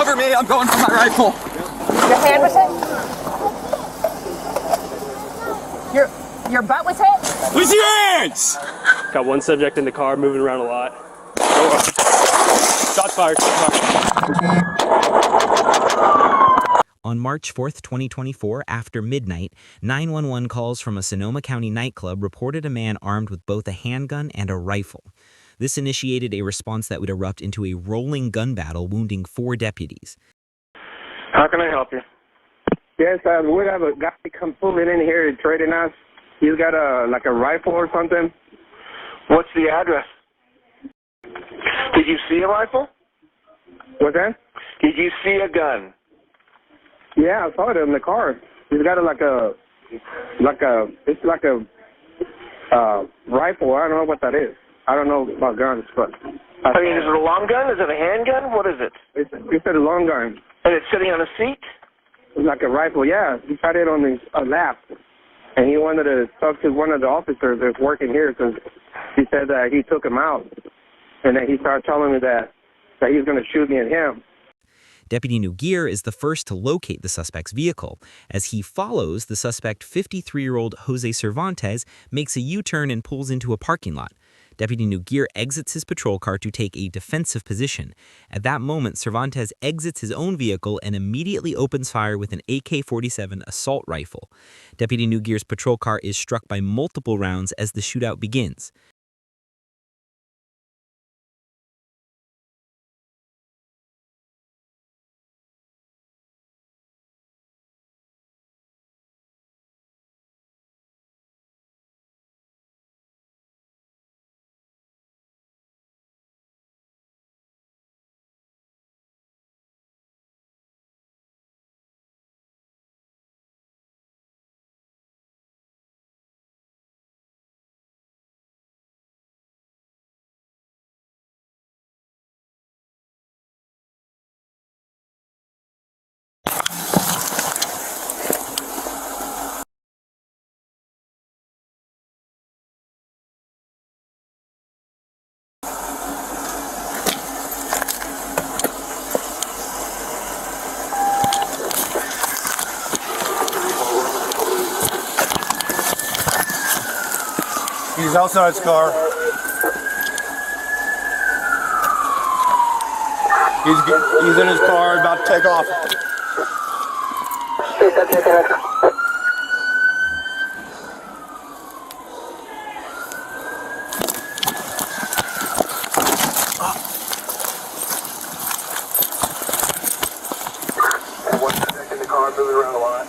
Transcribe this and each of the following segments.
Cover me, I'm going for my rifle. Your hand was hit? Your butt was hit? Where's your hands? Got one subject in the car moving around a lot. Shots fired. On March 4th, 2024, after midnight, 911 calls from a Sonoma County nightclub reported a man armed with both a handgun and a rifle. This initiated a response that would erupt into a rolling gun battle, wounding 4 deputies. How can I help you? Yes, we have a guy come pulling in here trading us. He's got a rifle or something. What's the address? Did you see a rifle? What's that? Did you see a gun? Yeah, I saw it in the car. He's got it's like a rifle. I don't know what that is. I don't know about guns, but I mean, is it a long gun? Is it a handgun? What is it? It's a long gun. And it's sitting on a seat? It's like a rifle, yeah. He had it on his lap, and he wanted to talk to one of the officers that's working here because he said that he took him out, and then he started telling me that he's going to shoot me and him. Deputy Nogueir is the first to locate the suspect's vehicle. As he follows, the suspect, 53-year-old Jose Cervantes, makes a U-turn and pulls into a parking lot. Deputy Nogueir exits his patrol car to take a defensive position. At that moment, Cervantes exits his own vehicle and immediately opens fire with an AK-47 assault rifle. Deputy Nogueir's patrol car is struck by multiple rounds as the shootout begins. He's outside his car. He's in his car, about to take off. One subject in the car moving around a lot.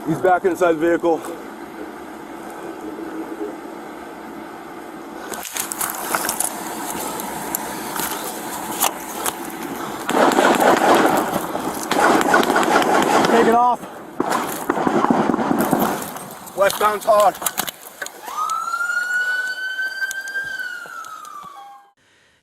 He's back inside the vehicle. Taking off. Westbound Todd.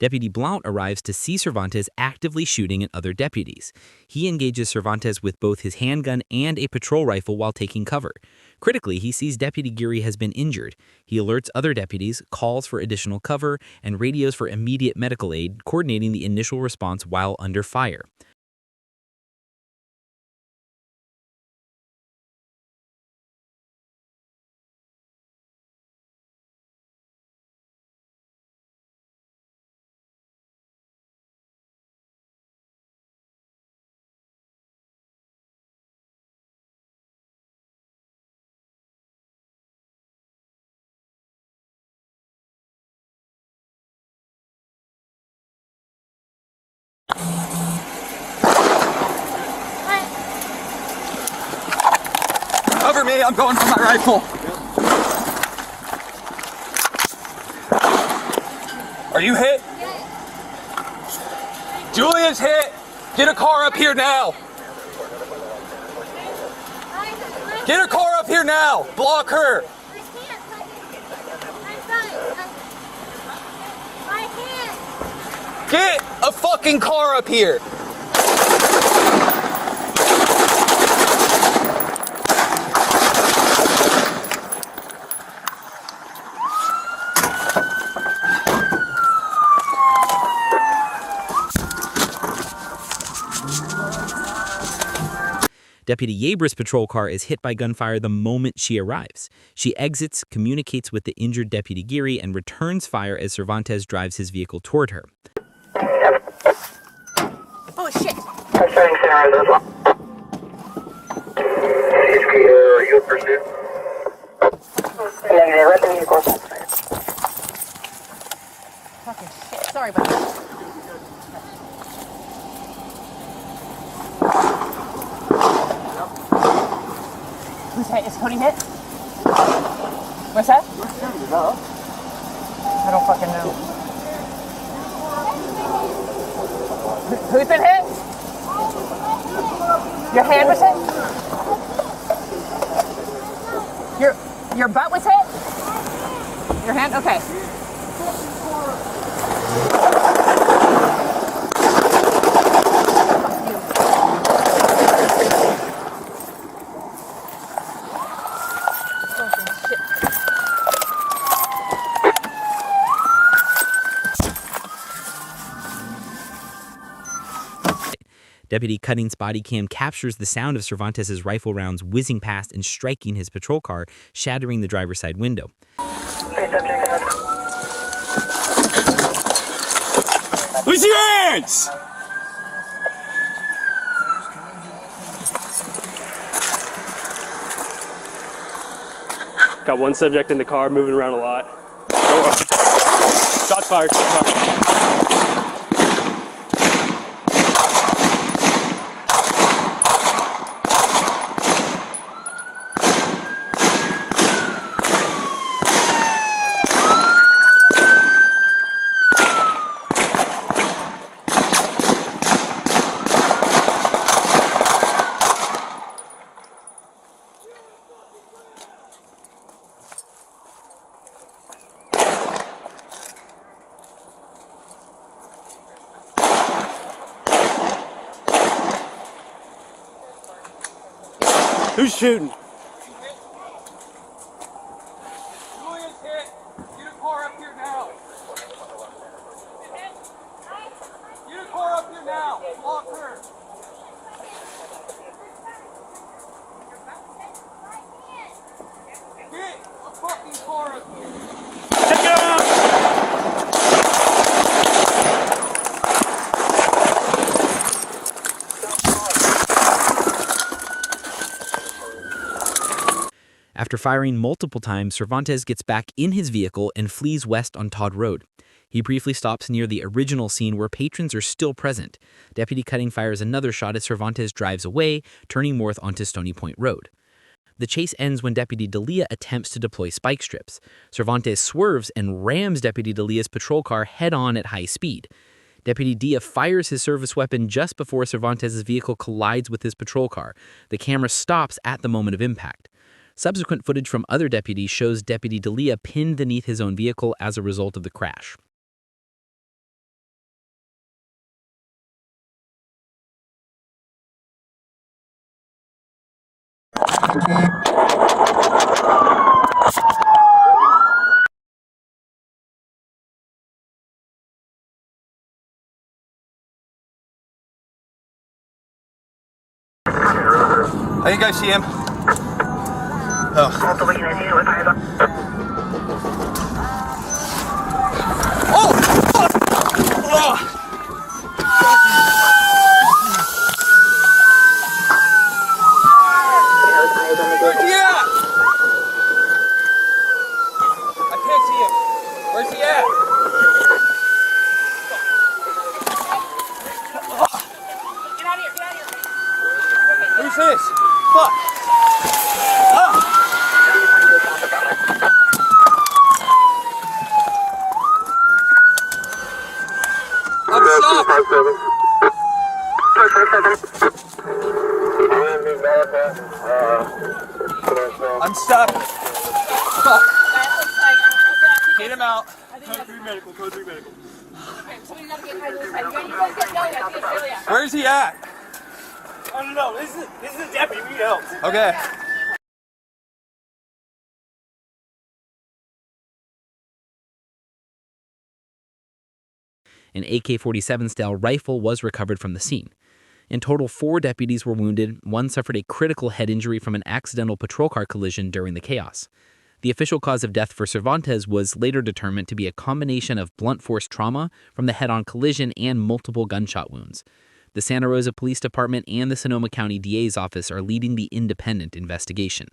Deputy Blount arrives to see Cervantes actively shooting at other deputies. He engages Cervantes with both his handgun and a patrol rifle while taking cover. Critically, he sees Deputy Geary has been injured. He alerts other deputies, calls for additional cover, and radios for immediate medical aid, coordinating the initial response while under fire. Cover me, I'm going for my rifle. Are you hit? Julia's hit. Get a car up here now. Get a car up here now. Block her. Get a fucking car up here. Deputy Yebra's patrol car is hit by gunfire the moment she arrives. She exits, communicates with the injured Deputy Geary, and returns fire as Cervantes drives his vehicle toward her. Oh shit! Fucking shit. Sorry about that. Who's hit? Is Cody hit? What's that? I don't fucking know. Who's been hit? Your hand was hit? Your butt was hit? Your hand? Okay. Deputy Cutting's body cam captures the sound of Cervantes' rifle rounds whizzing past and striking his patrol car, shattering the driver's side window. Where's your hands? Got one subject in the car moving around a lot. Shots fired. Shots fired. Who's shooting? Julia's hit. Get a car up here now. Get a car up here now. Block her. Get a fucking car up here. Check it out! After firing multiple times, Cervantes gets back in his vehicle and flees west on Todd Road. He briefly stops near the original scene where patrons are still present. Deputy Cutting fires another shot as Cervantes drives away, turning north onto Stony Point Road. The chase ends when Deputy D'Elia attempts to deploy spike strips. Cervantes swerves and rams Deputy D'Elia's patrol car head-on at high speed. Deputy Dia fires his service weapon just before Cervantes' vehicle collides with his patrol car. The camera stops at the moment of impact. Subsequent footage from other deputies shows Deputy D'Elia pinned beneath his own vehicle as a result of the crash. I think I see him. Oh. Oh! Fuck! Oh! Where's he at? I can't see him. Where's he at? Get out of here, get out of here. Who's this? Fuck! Ah! I'm stuck. Fuck. Get him out. Code 3 medical, code 3 medical. Where's he at? I don't know, this is a deputy, we need help. Okay. An AK-47 style rifle was recovered from the scene. In total, 4 deputies were wounded. One suffered a critical head injury from an accidental patrol car collision during the chaos. The official cause of death for Cervantes was later determined to be a combination of blunt force trauma from the head-on collision and multiple gunshot wounds. The Santa Rosa Police Department and the Sonoma County DA's office are leading the independent investigation.